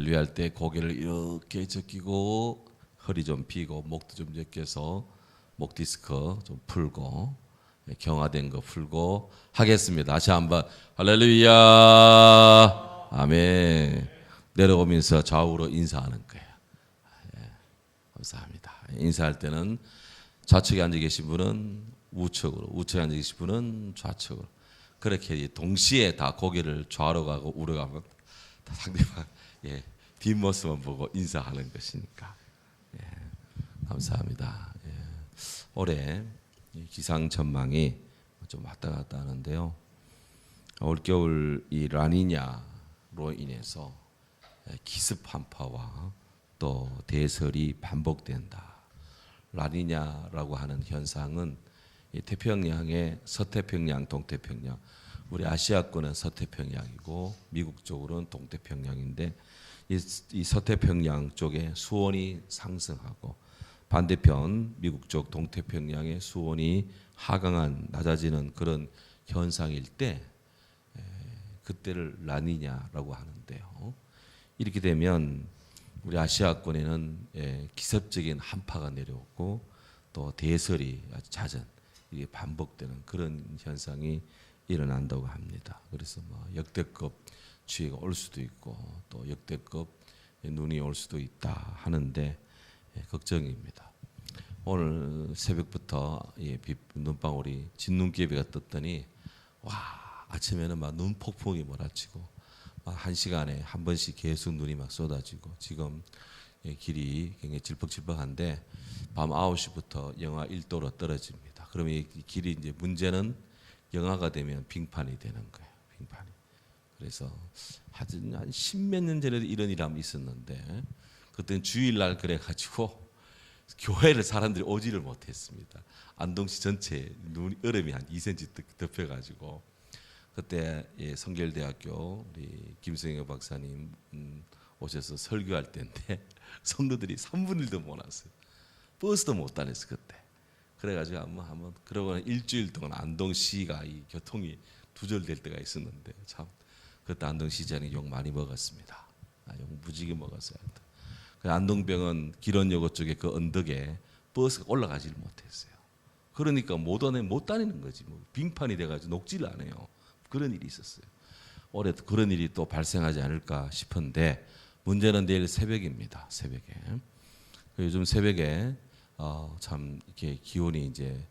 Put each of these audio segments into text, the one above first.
할렐루야 할 때 고개를 이렇게 적히고 허리 좀 펴고 목도 좀 적혀서 목 디스크 좀 풀고 경화된 거 풀고 하겠습니다. 다시 한번 할렐루야 아멘. 내려오면서 좌우로 인사하는 거예요. 감사합니다. 인사할 때는 좌측에 앉아 계신 분은 우측으로, 우측에 앉아 계신 분은 좌측으로 그렇게 동시에 다 고개를 좌로 가고 우로 가면 다 상대방 뒷모습만 보고 인사하는 것이니까 감사합니다. 올해 기상 전망이 좀 왔다 갔다 하는데요. 올겨울 이 라니냐로 인해서 기습 한파와 또 대설이 반복된다. 라니냐라고 하는 현상은 태평양의 서태평양, 동태평양, 우리 아시아권은 서태평양이고 미국 쪽으로는 동태평양인데 이 서태평양 쪽에 수온이 상승하고 반대편 미국 쪽 동태평양의 수온이 하강한 낮아지는 그런 현상일 때 그때를 라니냐라고 하는데요. 이렇게 되면 우리 아시아권에는 기습적인 한파가 내려오고 또 대설이 아주 잦은 이게 반복되는 그런 현상이 일어난다고 합니다. 그래서 뭐 역대급 추위가 올 수도 있고 또 역대급 눈이 올 수도 있다 하는데 걱정입니다. 오늘 새벽부터 눈방울이 진눈깨비가 떴더니 와 아침에는 막 눈 폭풍이 몰아치고 막 1시간에 한 번씩 계속 눈이 막 쏟아지고 지금 길이 굉장히 질퍽질퍽한데 밤 9시부터 영하 1도로 떨어집니다. 그러면 이 길이 이제 문제는 영하가 되면 빙판이 되는 거예요. 빙판이. 그래서 한 십몇 년 전에도 이런 일이 한번 있었는데 그때는 주일날 그래가지고 교회를 사람들이 오지를 못했습니다. 안동시 전체 눈 얼음이 한 2cm 덮여가지고 그때 성결대학교 우리 김성혁 박사님 오셔서 설교할 때인데 성도들이 3분의 1도 못 왔어요. 버스도 못 다녔어 그때. 그래가지고 한번 그러고 일주일 동안 안동시가 이 교통이 두절될 때가 있었는데 참 그때 안동시장이 욕 많이 먹었습니다. 욕 무지개 먹었어요. 그 안동병원 기론여고 쪽에 그 언덕에 버스가 올라가지를 못했어요. 그러니까 못 다니는 거지. 뭐 빙판이 돼가지고 녹지를 안 해요. 그런 일이 있었어요. 올해도 그런 일이 또 발생하지 않을까 싶은데 문제는 내일 새벽입니다. 새벽에 요즘 새벽에 참 이렇게 기온이 이제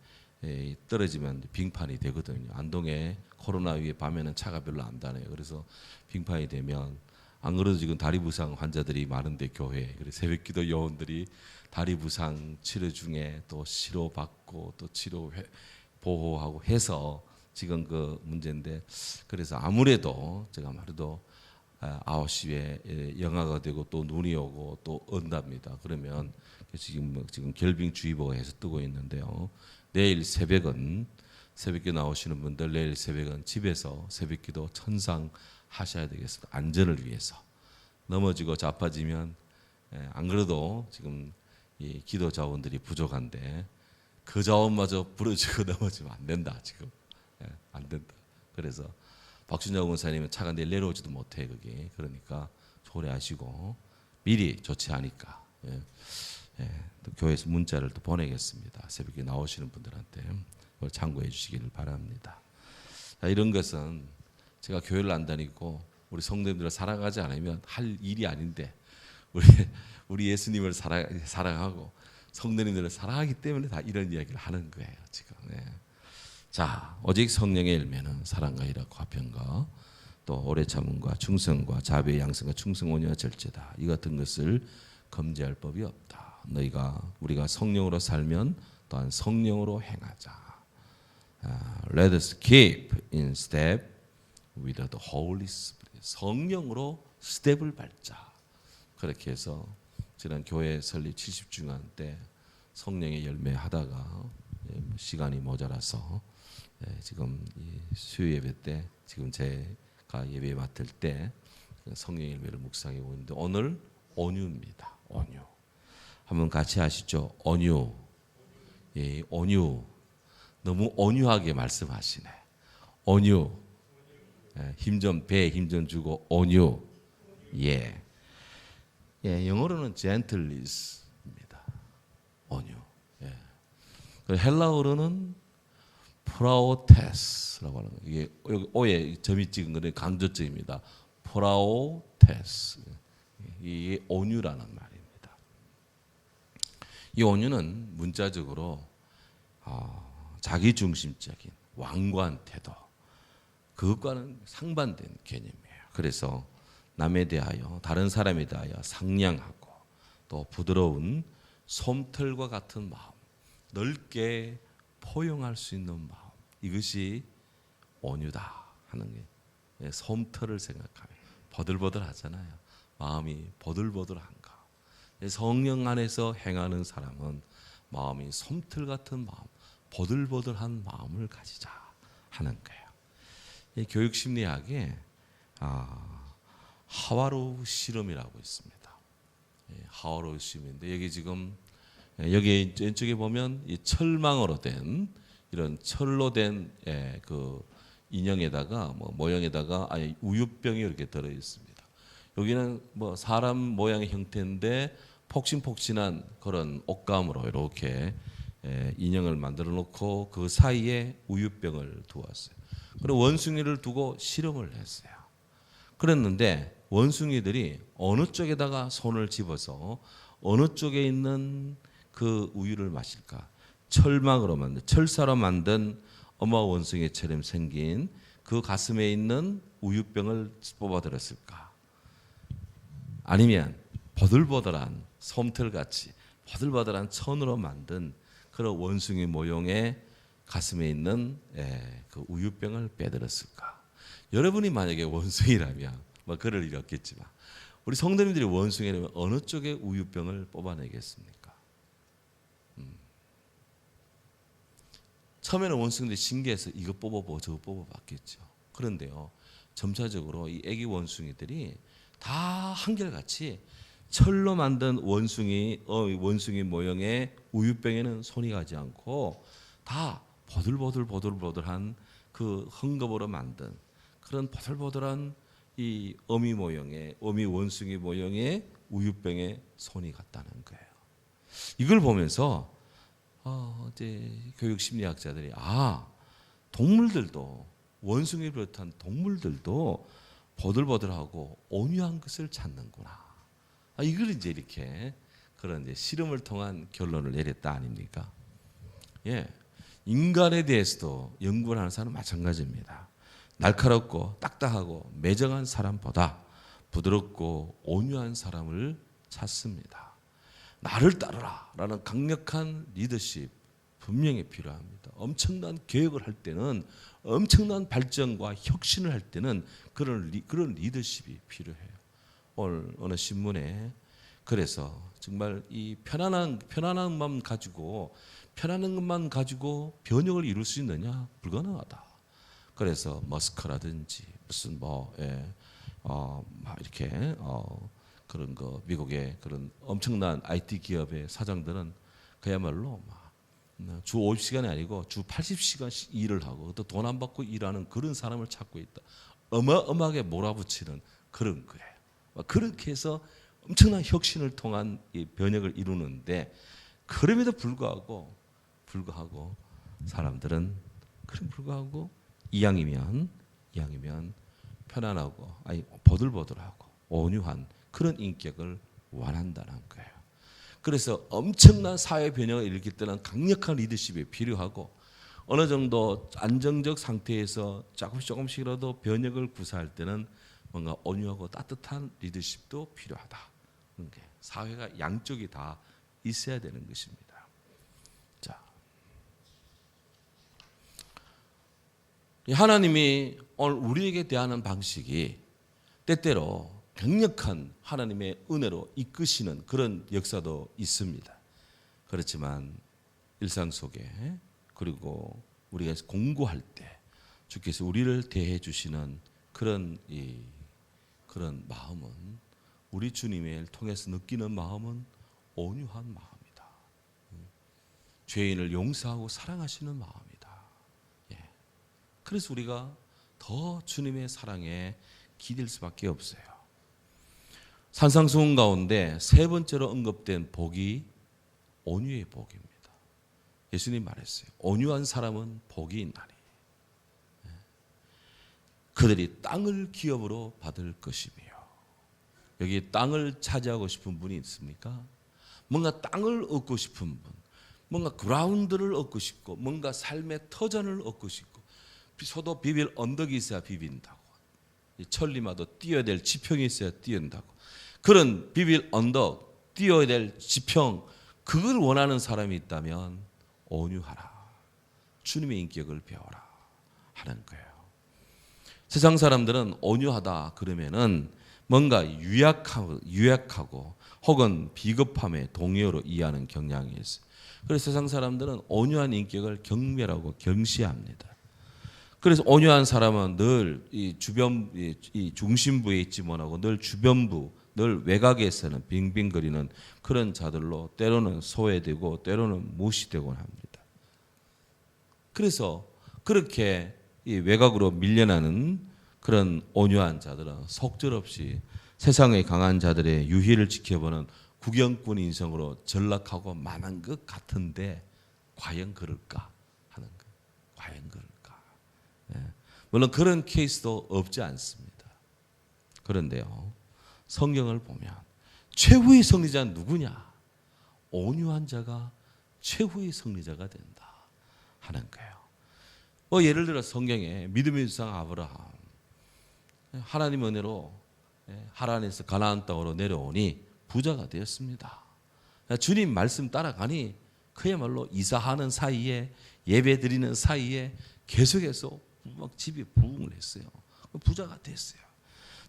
떨어지면 빙판이 되거든요. 안동에 코로나 위에 밤에는 차가 별로 안 다녀요. 그래서 빙판이 되면 안 그래도 지금 다리 부상 환자들이 많은데 교회 그래서 새벽기도 요원들이 다리 부상 치료 중에 또 치료 받고 또 치료 보호하고 해서 지금 그 문제인데 그래서 아무래도 제가 말해도 9시에 영하가 되고 또 눈이 오고 또 온답니다. 그러면 지금 결빙주의보가 해서 뜨고 있는데요. 내일 새벽은 새벽에 나오시는 분들 내일 새벽은 집에서 새벽기도 천상 하셔야 되겠습니다. 안전을 위해서. 넘어지고 자빠지면 안 그래도 지금 이 기도 자원들이 부족한데 그 자원마저 부러지고 넘어지면 안 된다 지금. 안 된다. 그래서 박준영 원사님은 차가 내일 내려오지도 못해 거기. 그러니까 조례하시고 미리 조치하니까 또 교회에서 문자를 또 보내겠습니다. 새벽에 나오시는 분들한테 그걸 참고해 주시기를 바랍니다. 자, 이런 것은 제가 교회를 안 다니고 우리 성도님들을 사랑하지 않으면 할 일이 아닌데 우리 예수님을 사랑하고 성도님들을 사랑하기 때문에 다 이런 이야기를 하는 거예요 지금. 자, 오직 성령의 열매는 사랑과 희락과 화평과 또 오래 참음과 충성과 자비의 양성과 충성 온유와 절제다. 이 같은 것을 금지할 법이 없다. 우리가 성령으로 살면 또한 성령으로 행하자. Let us keep in step with the Holy Spirit. 성령으로 스텝을 밟자. 그렇게 해서 지난 교회 설립 70주년 때 성령의 열매 하다가 시간이 모자라서 지금 이 수요 예배 때 지금 제가 예배 맡을 때 성령의 열매를 묵상해 오는데 오늘 온유입니다. 온유. 한번 같이 하시죠. 온유. 온유. 너무 온유하게 말씀하시네. 온유. 힘 좀 주고 온유. 예. 예, 영어로는 gentleness입니다. 온유. 예. 헬라어로는 프라오테스라고 하는 거예요. 이게 여기 오에 점이 찍은 거는 강조점입니다. 프라오테스. 이게 온유라는 말입니다. 이 온유는 문자적으로 자기중심적인 완고한 태도, 그것과는 상반된 개념이에요. 그래서 남에 대하여, 다른 사람에 대하여 상냥하고 또 부드러운 솜털과 같은 마음, 넓게 포용할 수 있는 마음, 이것이 온유다 하는 게, 솜털을 생각하면 버들버들하잖아요. 마음이 버들버들한가. 성령 안에서 행하는 사람은 마음이 솜털 같은 마음, 버들버들한 마음을 가지자 하는 거예요. 이 교육심리학에 하와로우 실험이라고 있습니다. 하와로우 실험인데 여기 지금 여기 왼쪽에 보면 이 철망으로 된, 이런 철로 된 그 인형에다가 모형에다가 우유병이 이렇게 들어 있습니다. 여기는 사람 모양의 형태인데 폭신폭신한 그런 옷감으로 이렇게 인형을 만들어 놓고 그 사이에 우유병을 두었어요. 그리고 원숭이를 두고 실험을 했어요. 그랬는데 원숭이들이 어느 쪽에다가 손을 집어서 어느 쪽에 있는 그 우유를 마실까? 철막으로 만든, 철사로 만든 어마 원숭이처럼 생긴 그 가슴에 있는 우유병을 뽑아들었을까? 아니면 버들버들한 솜털같이 버들버들한 천으로 만든 그런 원숭이 모형의 가슴에 있는 그 우유병을 빼들었을까? 여러분이 만약에 원숭이라면 그럴 일이 없겠지만 우리 성도님들이 원숭이라면 어느 쪽에 우유병을 뽑아내겠습니까? 처음에는 원숭이들이 신기해서 이거 뽑아보고 저거 뽑아봤겠죠. 그런데요, 점차적으로 이 애기 원숭이들이 다 한결같이 철로 만든 원숭이 모형의 우유병에는 손이 가지 않고 다 보들보들한 그 헝겊으로 만든 그런 보들보들한 이 어미 원숭이 모형의 우유병에 손이 갔다는 거예요. 이걸 보면서 이제 교육 심리학자들이 동물들도, 원숭이를 비롯한 동물들도 보들보들하고 온유한 것을 찾는구나. 이걸 이제 이렇게 그런 이제 실험을 통한 결론을 내렸다 아닙니까? 예, 인간에 대해서도 연구를 하는 사람은 마찬가지입니다. 날카롭고 딱딱하고 매정한 사람보다 부드럽고 온유한 사람을 찾습니다. 나를 따르라라는 강력한 리더십 분명히 필요합니다. 엄청난 개혁을 할 때는, 엄청난 발전과 혁신을 할 때는 그런 리더십이 필요해요. 오늘 어느 신문에 그래서 정말 이 편안한 것만 가지고 변혁을 이룰 수 있느냐? 불가능하다. 그래서 머스크라든지 무슨 이렇게 그런 거 미국의 그런 엄청난 IT 기업의 사장들은 그야말로 주 50시간이 아니고 주 80시간씩 일을 하고 또 돈 안 받고 일하는 그런 사람을 찾고 있다. 어마어마하게 몰아붙이는 그런 거예요. 그렇게 해서 엄청난 혁신을 통한 이 변혁을 이루는데, 그럼에도 불구하고 사람들은 이왕이면 편안하고 보들보들하고 온유한 그런 인격을 원한다는 거예요. 그래서 엄청난 사회 변혁을 일으킬 때는 강력한 리더십이 필요하고, 어느 정도 안정적 상태에서 조금씩이라도 변혁을 구사할 때는 뭔가 온유하고 따뜻한 리더십도 필요하다. 사회가 양쪽이 다 있어야 되는 것입니다. 자, 하나님이 오늘 우리에게 대하는 방식이 때때로 강력한 하나님의 은혜로 이끄시는 그런 역사도 있습니다. 그렇지만 일상 속에, 그리고 우리가 공부할 때 주께서 우리를 대해 주시는 그런 마음은, 우리 주님을 통해서 느끼는 마음은 온유한 마음이다. 죄인을 용서하고 사랑하시는 마음이다. 그래서 우리가 더 주님의 사랑에 기댈 수밖에 없어요. 산상수훈 가운데 세 번째로 언급된 복이 온유의 복입니다. 예수님 말했어요. 온유한 사람은 복이 있나니 그들이 땅을 기업으로 받을 것이며. 여기 땅을 차지하고 싶은 분이 있습니까? 뭔가 땅을 얻고 싶은 분, 뭔가 그라운드를 얻고 싶고, 뭔가 삶의 터전을 얻고 싶고, 소도 비빌 언덕이 있어야 비빈다고, 천리마도 뛰어야 될 지평이 있어야 뛰어다고, 그런 비빌 언덕, 뛰어야 될 지평, 그걸 원하는 사람이 있다면 온유하라, 주님의 인격을 배워라 하는 거예요. 세상 사람들은 온유하다 그러면은 뭔가 유약하고 혹은 비겁함의 동요로 이해하는 경향이 있어요. 그래서 세상 사람들은 온유한 인격을 경멸하고 경시합니다. 그래서 온유한 사람은 늘 이 주변 이 중심부에 있지 못하고 늘 주변부, 늘 외곽에서는 빙빙거리는 그런 자들로 때로는 소외되고 때로는 무시되곤 합니다. 그래서 그렇게 이 외곽으로 밀려나는 그런 온유한 자들은 속절없이 세상의 강한 자들의 유희를 지켜보는 구경꾼 인성으로 전락하고 만한 것 같은데 과연 그럴까 하는 거. 과연 그럴까. 예. 물론 그런 케이스도 없지 않습니다. 그런데요, 성경을 보면 최후의 승리자는 누구냐? 온유한 자가 최후의 승리자가 된다 하는 거예요. 예를 들어 성경에 믿음의 조상 아브라함, 하나님 은혜로 하란에서 가나안 땅으로 내려오니 부자가 되었습니다. 주님 말씀 따라가니 그야말로 이사하는 사이에, 예배 드리는 사이에 계속해서 막 집이 부흥을 했어요. 부자가 됐어요.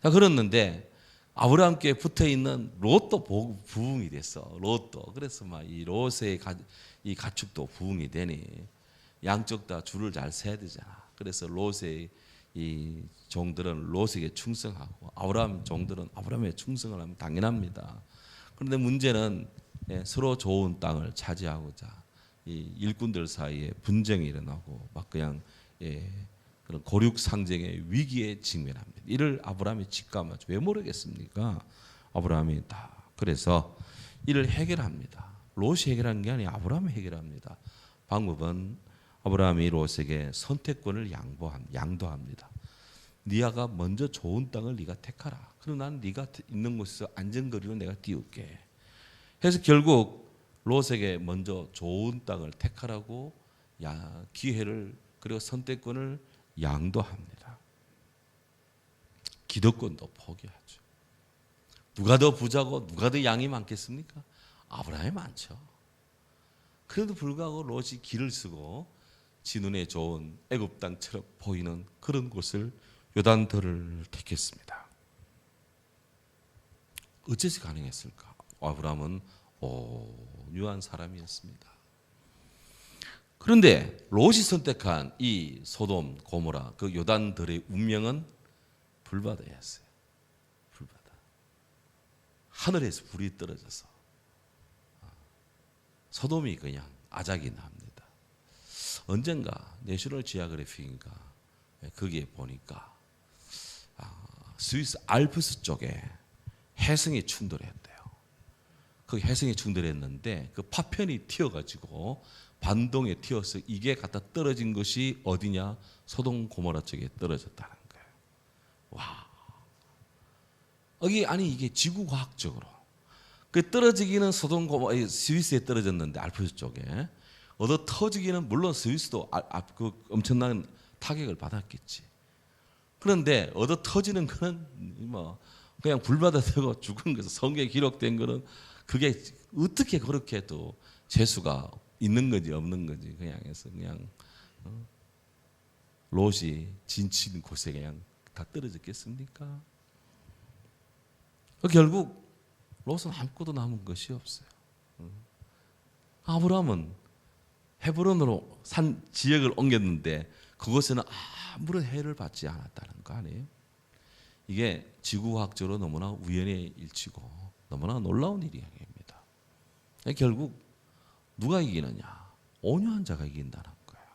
자, 그랬는데 아브라함께 붙어 있는 롯도 부흥이 됐어. 롯도. 그래서 막 이 롯의 이 가축도 부흥이 되니 양쪽 다 줄을 잘 세야 되잖아. 그래서 롯의 이 종들은 롯에게 충성하고 아브라함 종들은 아브라함에 충성을 하면 당연합니다. 그런데 문제는 서로 좋은 땅을 차지하고자 이 일꾼들 사이에 분쟁이 일어나고 막 그냥 그런 고륙 상쟁의 위기에 직면합니다. 이를 아브라함이 직감하죠. 왜 모르겠습니까? 아브라함이 다 그래서 이를 해결합니다. 롯이 해결하는 게 아니라 아브라함이 해결합니다. 방법은 아브라함이 롯에게 선택권을 양도합니다. 네가 먼저 좋은 땅을 네가 택하라. 그럼 나는 네가 있는 곳에서 안전거리로 내가 띄울게. 해서 결국 롯에게 먼저 좋은 땅을 택하라고 기회를 그리고 선택권을 양도합니다. 기득권도 포기하죠. 누가 더 부자고 누가 더 양이 많겠습니까? 아브라함이 많죠. 그래도 불구하고 롯이 길을 쓰고 지 눈에 좋은 애굽 땅처럼 보이는 그런 곳을 요단더를 택했습니다. 어째서 가능했을까? 아브라함은 온유한 사람이었습니다. 그런데 롯이 선택한 이 소돔 고모라 그 요단들의 운명은 불바다였어요. 불바다. 하늘에서 불이 떨어져서 소돔이 그냥 아작이 납니다. 언젠가 내셔널 지오그래픽인가 거기에 보니까 스위스 알프스 쪽에 해성이 충돌했대요. 그 해성이 충돌했는데 그 파편이 튀어가지고 반동에 튀어서 이게 갖다 떨어진 것이 어디냐? 소돔 고모라 쪽에 떨어졌다는 거예요. 와, 이게 지구과학적으로 그 떨어지기는 소돔 고모라 스위스에 떨어졌는데 알프스 쪽에 얻어 터지기는 물론 스위스도 그 엄청난 타격을 받았겠지. 그런데 얻어 터지는 거는 뭐 그냥 불바다 되고 죽은 것은 성경에 기록된 거는 그게 어떻게 그렇게 또 재수가 있는 건지 없는 건지 그냥 해서 그냥 롯이 진친 곳에 그냥 다 떨어졌겠습니까? 결국 롯은 아무것도 남은 것이 없어요. 아브라함은 헤브론으로 산 지역을 옮겼는데 그곳에는 아무런 해를 받지 않았다는 거 아니에요? 이게 지구과학적으로 너무나 우연의 일치고 너무나 놀라운 일입니다. 결국 누가 이기느냐? 온유한 자가 이긴다는 거예요.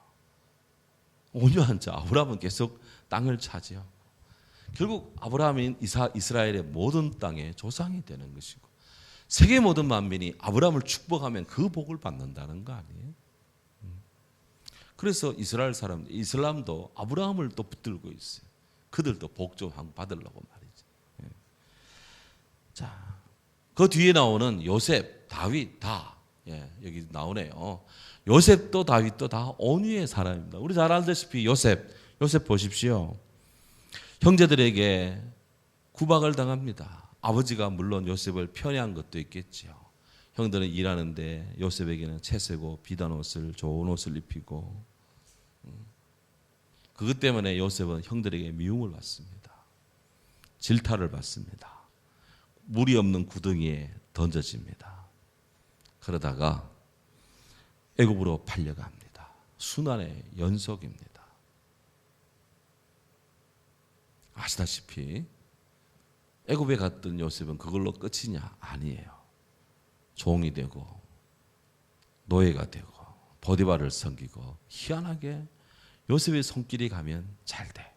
온유한 자, 아브라함은 계속 땅을 차지하고 결국 아브라함인 이스라엘의 모든 땅의 조상이 되는 것이고 세계 모든 만민이 아브라함을 축복하면 그 복을 받는다는 거 아니에요? 그래서 이스라엘 사람, 이슬람도 아브라함을 또 붙들고 있어요. 그들도 복 좀 받으려고 말이죠. 자, 그 뒤에 나오는 요셉, 다윗 다 여기 나오네요. 요셉도 다윗도 다 온유의 사람입니다. 우리 잘 알다시피 요셉 보십시오. 형제들에게 구박을 당합니다. 아버지가 물론 요셉을 편애한 것도 있겠지요. 형들은 일하는데 요셉에게는 채색고 비단 옷을 좋은 옷을 입히고 그것 때문에 요셉은 형들에게 미움을 받습니다. 질타를 받습니다. 물이 없는 구덩이에 던져집니다. 그러다가 애굽으로 팔려갑니다. 순환의 연속입니다. 아시다시피 애굽에 갔던 요셉은 그걸로 끝이냐? 아니에요. 종이 되고 노예가 되고 보디발을 섬기고 희한하게 요셉의 손길이 가면 잘 돼.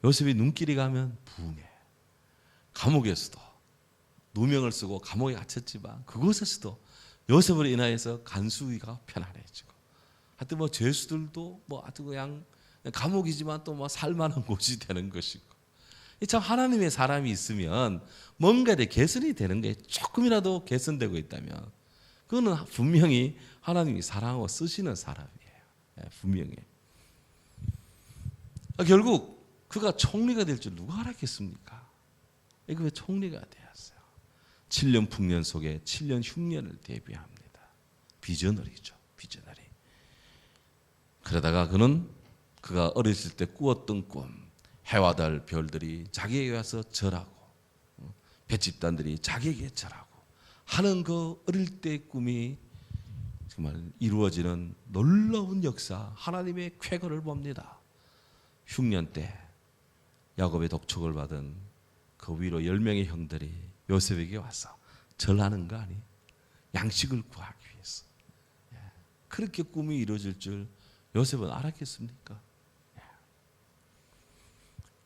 요셉의 눈길이 가면 부흥해. 감옥에서도 누명을 쓰고 감옥에 갇혔지만 그곳에서도 요셉을 인하여서 간수위가 편안해지고 하여튼 뭐 죄수들도 뭐 아주 그냥 감옥이지만 또 뭐 살만한 곳이 되는 것이고 참 하나님의 사람이 있으면 뭔가에 개선이 되는 게 조금이라도 개선되고 있다면 그거는 분명히 하나님이 사랑하고 쓰시는 사람이에요. 분명히. 결국 그가 총리가 될 줄 누가 알았겠습니까? 왜 총리가 되었어요? 7년 풍년 속에 7년 흉년을 대비합니다. 비저너리죠. 비저너리. 그러다가 그가 어렸을 때 꾸었던 꿈, 해와 달 별들이 자기에게 와서 절하고 뱃집단들이 자기에게 절하고 하는 그 어릴 때의 꿈이 정말 이루어지는 놀라운 역사, 하나님의 쾌거를 봅니다. 흉년 때 야곱의 독촉을 받은 그 위로 10명의 형들이 요셉에게 와서 절하는 거 아니? 양식을 구하기 위해서. 그렇게 꿈이 이루어질 줄 요셉은 알았겠습니까?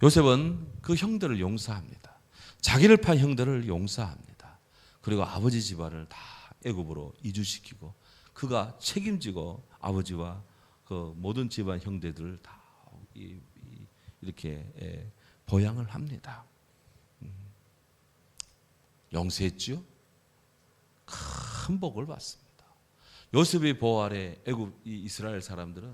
요셉은 그 형들을 용서합니다. 자기를 판 형들을 용서합니다. 그리고 아버지 집안을 다 애굽으로 이주시키고 그가 책임지고 아버지와 그 모든 집안 형제들을 다 이렇게 보양을 합니다. 용서했죠? 큰 복을 받습니다. 요셉의 보호 아래 애굽 이스라엘 사람들은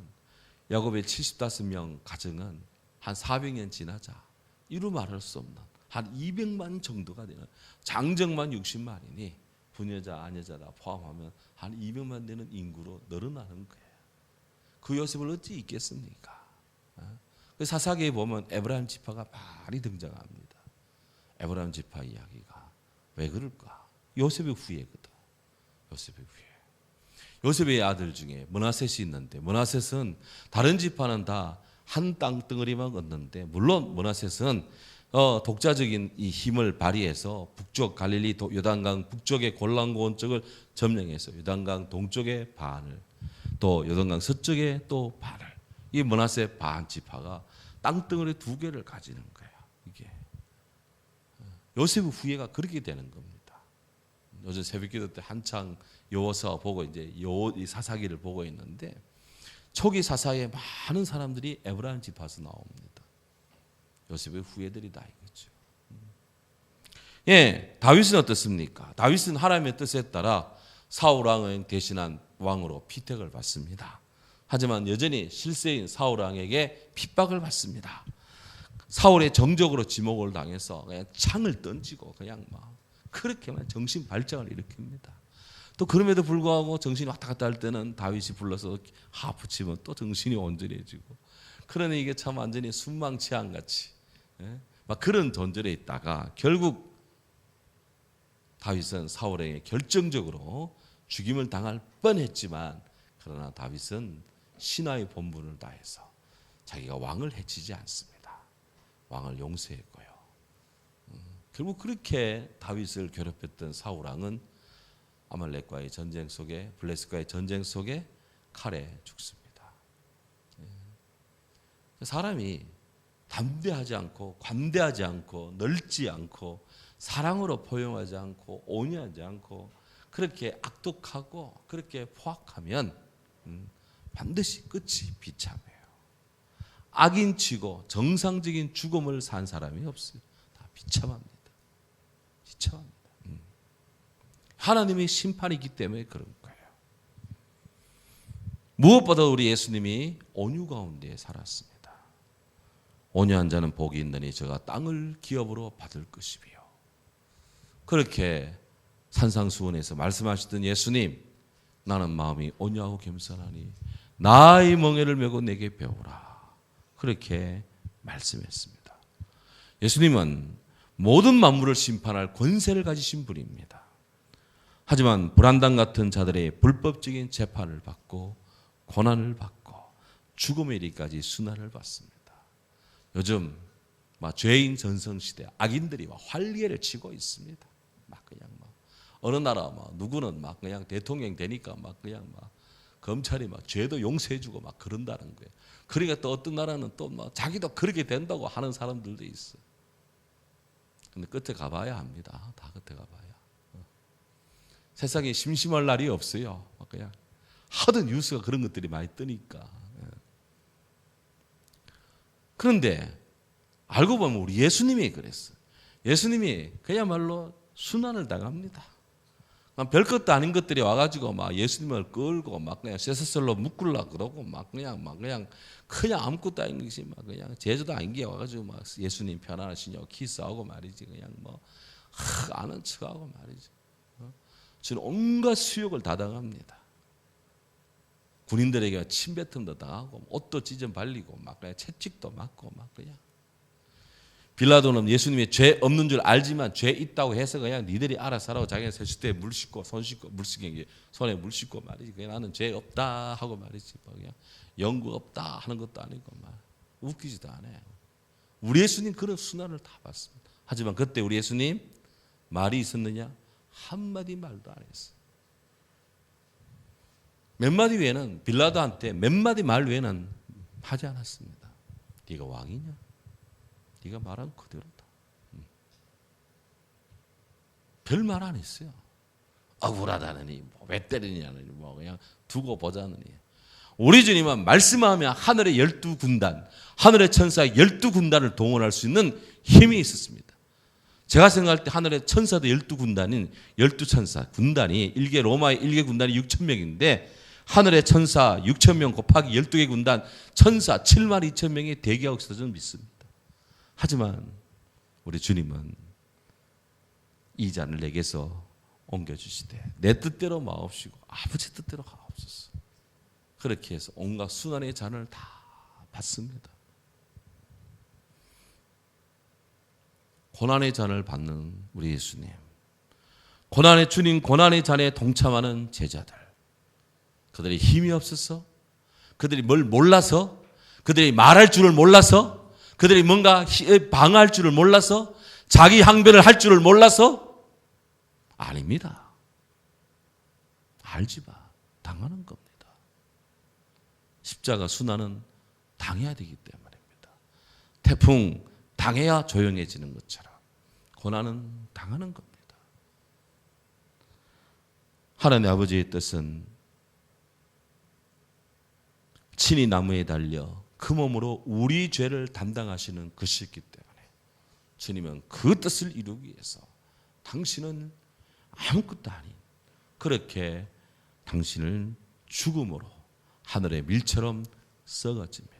야곱의 75명 가정은 한 400년 지나자 이루 말할 수 없는 한 200만 정도가 되는 장정만 60만이니 부녀자 아녀자 다 포함하면 한 200만 되는 인구로 늘어나는 거예요. 그 요셉을 어찌 잊겠습니까? 사사기에 보면 에브라임 지파가 많이 등장합니다. 에브라임 지파 이야기가 왜 그럴까? 요셉의 후예거든. 요셉의 후예. 요셉의 아들 중에 므낫셋이 있는데 므낫셋은 다른 지파는 다 한 땅덩어리만 얻는데 물론 므낫셋은 독자적인 이 힘을 발휘해서 북쪽 갈릴리 요단강 북쪽의 골란고원 쪽을 점령해서 요단강 동쪽의 반을 또 요단강 서쪽의 또 반을 이 므낫셋 반 지파가 땅덩어리 2개를 가지는 거예요. 이게 요셉의 후예가 그렇게 되는 겁니다. 요즘 새벽기도 때 한창 여호수아 보고 이제 이 사사기를 보고 있는데 초기 사사에 많은 사람들이 에브라임 지파에서 나옵니다. 요셉의 후예들이다 이거죠. 다윗은 어떻습니까? 다윗은 하나님의 뜻에 따라 사울 왕을 대신한 왕으로 피택을 받습니다. 하지만 여전히 실세인 사울 왕에게 핍박을 받습니다. 사울의 정적으로 지목을 당해서 그냥 창을 던지고 그냥 막 그렇게만 정신 발작을 일으킵니다. 또 그럼에도 불구하고 정신이 왔다 갔다 할 때는 다윗이 불러서 하프 치면 또 정신이 온전해지고 그러니 이게 참 완전히 순망치안같이 막 그런 존재에 있다가 결국 다윗은 사울에게 결정적으로 죽임을 당할 뻔했지만 그러나 다윗은 신하의 본분을 다해서 자기가 왕을 해치지 않습니다. 왕을 용서했고요. 결국 그렇게 다윗을 괴롭혔던 사울 왕은 아말렉과의 전쟁 속에 블레셋과의 전쟁 속에 칼에 죽습니다. 사람이 담대하지 않고 관대하지 않고 넓지 않고 사랑으로 포용하지 않고 온유하지 않고 그렇게 악독하고 그렇게 포악하면 반드시 끝이 비참해요. 악인치고 정상적인 죽음을 산 사람이 없어요. 다 비참합니다. 비참합니다. 하나님의 심판이 있기 때문에 그런 거예요. 무엇보다 우리 예수님이 온유 가운데 살았습니다. 온유한 자는 복이 있느니 저가 땅을 기업으로 받을 것이며, 그렇게 산상수훈에서 말씀하시던 예수님, 나는 마음이 온유하고 겸손하니 나의 멍에를 메고 내게 배우라, 그렇게 말씀했습니다. 예수님은 모든 만물을 심판할 권세를 가지신 분입니다. 하지만 불안당 같은 자들의 불법적인 재판을 받고 고난을 받고 죽음의 이르기까지 순환을 받습니다. 요즘 죄인 전성시대 악인들이 활개를 치고 있습니다. 그냥 어느 나라 누구는 그냥 대통령 되니까 그냥 검찰이 죄도 용서해주고 그런다는 거예요. 그러니까 또 어떤 나라는 또 자기도 그렇게 된다고 하는 사람들도 있어. 근데 끝에 가봐야 합니다. 다 끝에 가봐야. 세상에 심심할 날이 없어요. 그냥 하도 뉴스가 그런 것들이 많이 뜨니까. 그런데 알고 보면 우리 예수님이 그랬어요. 예수님이 그야말로 순환을 당합니다. 별것도 아닌 것들이 와가지고 예수님을 끌고 그냥 쇠사슬로 묶으려고 그러고 그냥 아무것도 아닌 것이 그냥 제주도 아닌 게 와가지고 예수님 편안하시냐고 키스하고 말이지. 그냥 아는 척하고 말이지. 저는 온갖 수욕을 다 당합니다. 군인들에게 침뱉음도 당하고 옷도 찢어 발리고 그냥 채찍도 맞고 그냥. 빌라도는 예수님이 죄 없는 줄 알지만 죄 있다고 해서 그냥 니들이 알아서 하라고 자기가 세실 때 물 씻고 손 씻고 물 씻기 손에 물 씻고 말이지. 그냥 나는 죄 없다 하고 말이지. 그냥 영구 없다 하는 것도 아니고 웃기지도 않아요. 우리 예수님 그런 순환을 다 받습니다. 하지만 그때 우리 예수님 말이 있었느냐? 한마디 말도 안 했어요. 몇 마디 외에는 빌라도한테 몇 마디 말 외에는 하지 않았습니다. 네가 왕이냐? 네가 말한 그대로다. 별 말 안 했어요. 억울하다느니 왜 때리냐느니 그냥 두고 보자느니. 우리 주님은 말씀하면 하늘의 12군단, 하늘의 천사의 12군단을 동원할 수 있는 힘이 있었습니다. 제가 생각할 때 하늘의 천사도 12군단인 12천사 군단이 로마의 1개 군단이 6,000명인데 하늘의 천사 6,000명 곱하기 12개 군단 천사 7만 2천 명이 대기하고 있어서 저는 믿습니다. 하지만 우리 주님은 이 잔을 내게서 옮겨주시되 내 뜻대로 마옵시고 아버지 뜻대로 가옵소서. 그렇게 해서 온갖 순환의 잔을 다 받습니다. 고난의 잔을 받는 우리 예수님, 고난의 주님, 고난의 잔에 동참하는 제자들, 그들이 힘이 없어서, 그들이 뭘 몰라서, 그들이 말할 줄을 몰라서, 그들이 뭔가 방어할 줄을 몰라서, 자기 항변을 할 줄을 몰라서 아닙니다. 알지 마. 당하는 겁니다. 십자가 순환은 당해야 되기 때문입니다. 태풍 당해야 조용해지는 것처럼 고난은 당하는 겁니다. 하나님 아버지의 뜻은 친히 나무에 달려 그 몸으로 우리 죄를 담당하시는 것이기 때문에 주님은 그 뜻을 이루기 위해서 당신은 아무것도 아닌 그렇게 당신을 죽음으로 하늘의 밀처럼 썩어집니다.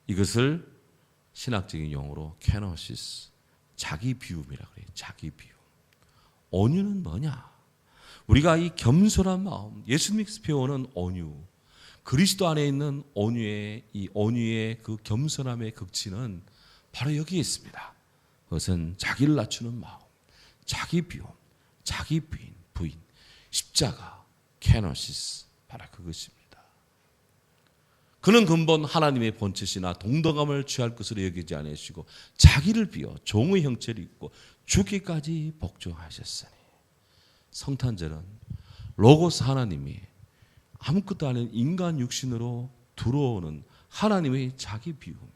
이것을 신학적인 용어로 케노시스, 자기 비움이라고 해요. 자기 비움. 온유는 뭐냐? 우리가 이 겸손한 마음, 예수님께서 배우는 온유, 그리스도 안에 있는 온유의 그 겸손함의 극치는 바로 여기에 있습니다. 그것은 자기를 낮추는 마음, 자기 비움, 자기 부인, 십자가, 케노시스, 바로 그것입니다. 그는 근본 하나님의 본체시나 동등함을 취할 것으로 여기지 않으시고 자기를 비워 종의 형체를 입고 죽기까지 복종하셨으니. 성탄절은 로고스 하나님이 아무것도 아닌 인간 육신으로 들어오는 하나님의 자기 비움이에요.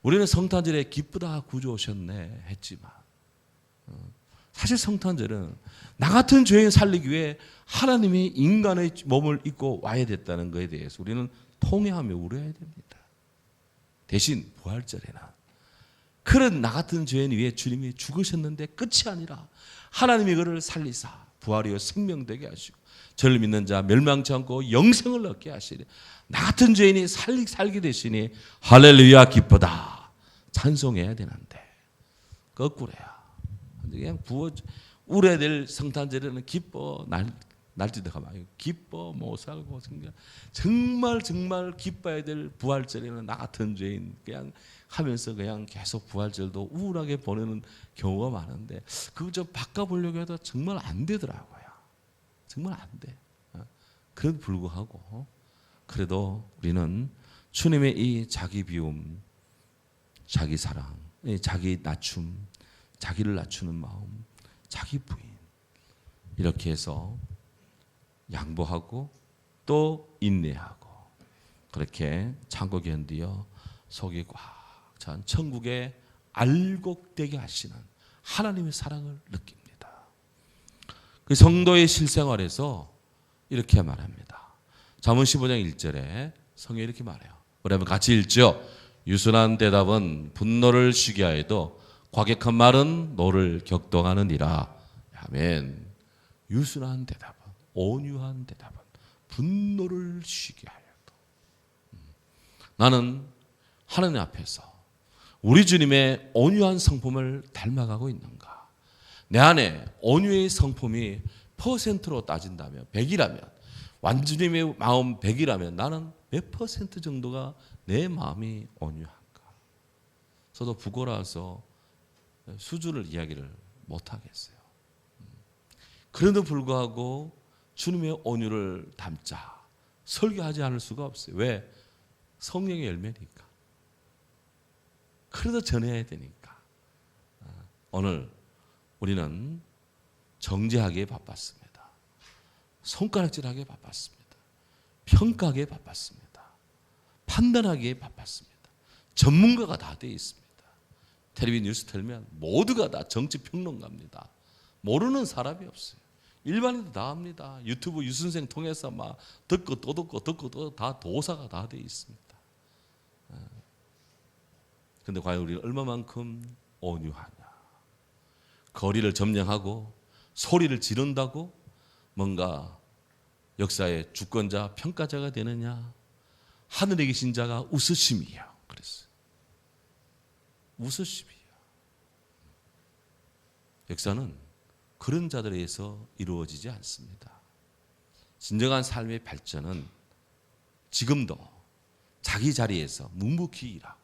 우리는 성탄절에 기쁘다 구주 오셨네 했지만 사실 성탄절은 나 같은 죄인 살리기 위해 하나님이 인간의 몸을 입고 와야 됐다는 것에 대해서 우리는 통회하며 울어야 됩니다. 대신 부활절에는 그런 나 같은 죄인 위해 주님이 죽으셨는데 끝이 아니라 하나님이 그를 살리사 부활이요 생명되게 하시고 저를 믿는 자 멸망치 않고 영생을 얻게 하시니 나 같은 죄인이 살게 되시니 할렐루야 기쁘다 찬송해야 되는데 거꾸로야. 그냥 울어야 될 성탄절에는 기뻐 날뛰다가 막 기뻐 못 살고 정말 기뻐야 될 부활절에는 나 같은 죄인 그냥 하면서 그냥 계속 부활절도 우울하게 보내는 경우가 많은데 그거 좀 바꿔보려고 해도 정말 안 되더라고요. 정말 안 돼. 그래도 불구하고 그래도 우리는 주님의 이 자기 비움, 자기 사랑, 자기 낮춤, 자기를 낮추는 마음, 자기 부인 이렇게 해서 양보하고 또 인내하고 그렇게 참고 견디어 속이 꽉 찬 천국에 알곡되게 하시는 하나님의 사랑을 느낍니다. 그 성도의 실생활에서 이렇게 말합니다. 잠언 15장 1절에 성경에 이렇게 말해요. 우리 한번 같이 읽죠. 유순한 대답은 분노를 쉬게 하여도 과격한 말은 노를 격동하느니라. 아멘. 유순한 대답은, 온유한 대답은 분노를 쉬게 하여도. 나는 하나님 앞에서 우리 주님의 온유한 성품을 닮아가고 있는가? 내 안에 온유의 성품이 퍼센트로 따진다면 100이라면 완주님의 마음 100이라면 나는 몇 퍼센트 정도가 내 마음이 온유한가? 저도 부고라서 수준을 이야기를 못하겠어요. 그런데도 불구하고 주님의 온유를 담자 설교하지 않을 수가 없어요. 왜? 성령의 열매니까. 그래도 전해야 되니까. 오늘 우리는 정죄하기에 바빴습니다. 손가락질하기에 바빴습니다. 평가하기에 바빴습니다. 판단하기에 바빴습니다. 전문가가 다 되어 있습니다. 텔레비전 뉴스 틀면 모두가 다 정치평론가입니다. 모르는 사람이 없어요. 일반인도 다 합니다. 유튜브 유선생 통해서 막 듣고 또 다 도사가 다 되어 있습니다. 그런데 과연 우리는 얼마만큼 온유하냐? 거리를 점령하고 소리를 지른다고 뭔가 역사의 주권자 평가자가 되느냐? 하늘에 계신 자가 웃으심이요. 그랬어요. 웃으심이요. 역사는 그런 자들에 의해서 이루어지지 않습니다. 진정한 삶의 발전은 지금도 자기 자리에서 묵묵히 일하고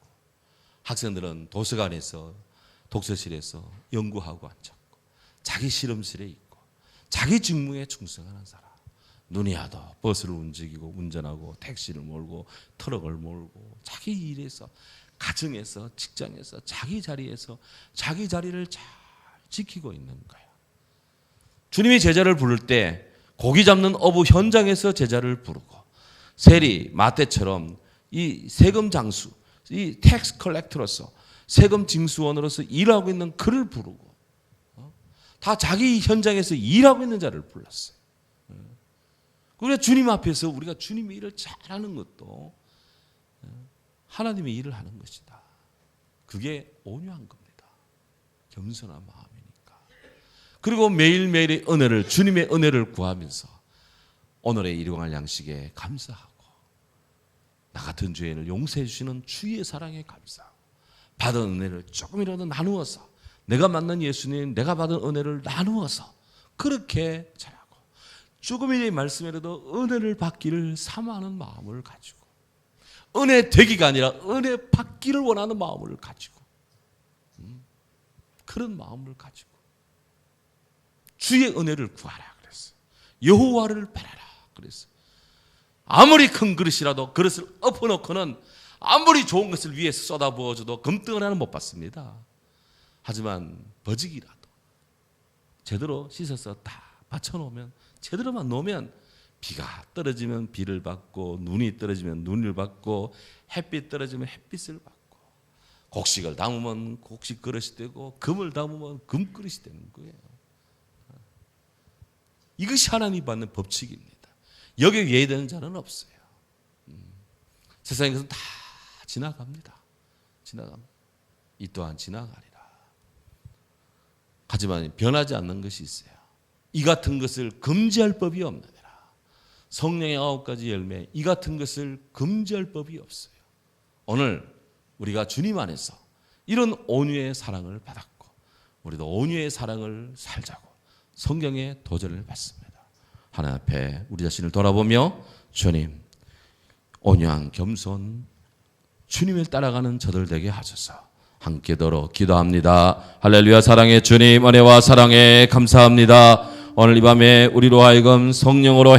학생들은 도서관에서 독서실에서 연구하고 앉았고 자기 실험실에 있고 자기 직무에 충성하는 사람 눈이 와도 버스를 움직이고 운전하고 택시를 몰고 트럭을 몰고 자기 일에서 가정에서 직장에서 자기 자리에서 자기 자리를 잘 지키고 있는 거예요. 주님이 제자를 부를 때 고기 잡는 어부 현장에서 제자를 부르고 세리 마태처럼 이 세금 장수 이 텍스 컬렉터로서 세금 징수원으로서 일하고 있는 그를 부르고 다 자기 현장에서 일하고 있는 자를 불렀어요. 우리가 주님 앞에서 우리가 주님의 일을 잘하는 것도 하나님의 일을 하는 것이다. 그게 온유한 겁니다. 겸손한 마음이니까. 그리고 매일매일의 은혜를 주님의 은혜를 구하면서 오늘의 일용할 양식에 감사하고 나 같은 죄인을 용서해 주시는 주의 사랑에 감사하고 받은 은혜를 조금이라도 나누어서 내가 만난 예수님 내가 받은 은혜를 나누어서 그렇게 잘하고 조금의 말씀이라도 은혜를 받기를 사모하는 마음을 가지고 은혜 되기가 아니라 은혜 받기를 원하는 마음을 가지고 그런 마음을 가지고 주의 은혜를 구하라 그랬어요. 여호와를 바라라 그랬어요. 아무리 큰 그릇이라도 그릇을 엎어놓고는 아무리 좋은 것을 위에 쏟아부어줘도 금덩을 하나 못 받습니다. 하지만 버직이라도 제대로 씻어서 다 받쳐놓으면 제대로만 놓으면 비가 떨어지면 비를 받고 눈이 떨어지면 눈을 받고 햇빛 떨어지면 햇빛을 받고 곡식을 담으면 곡식 그릇이 되고 금을 담으면 금 그릇이 되는 거예요. 이것이 하나님이 받는 법칙입니다. 여기에 예의되는 자는 없어요. 세상에 것은 다 지나갑니다. 지나갑니다. 이 또한 지나가리라. 하지만 변하지 않는 것이 있어요. 이 같은 것을 금지할 법이 없느니라. 성령의 9가지 열매, 이 같은 것을 금지할 법이 없어요. 오늘 우리가 주님 안에서 이런 온유의 사랑을 받았고 우리도 온유의 사랑을 살자고 성경의 도전을 받습니다. 하나님 앞에 우리 자신을 돌아보며 주님, 온유한 겸손 주님을 따라가는 저들 되게 하소서. 함께더러 기도합니다. 할렐루야. 사랑의 주님, 은혜와 사랑에 감사합니다. 오늘 이 밤에 우리로 하여금 성령으로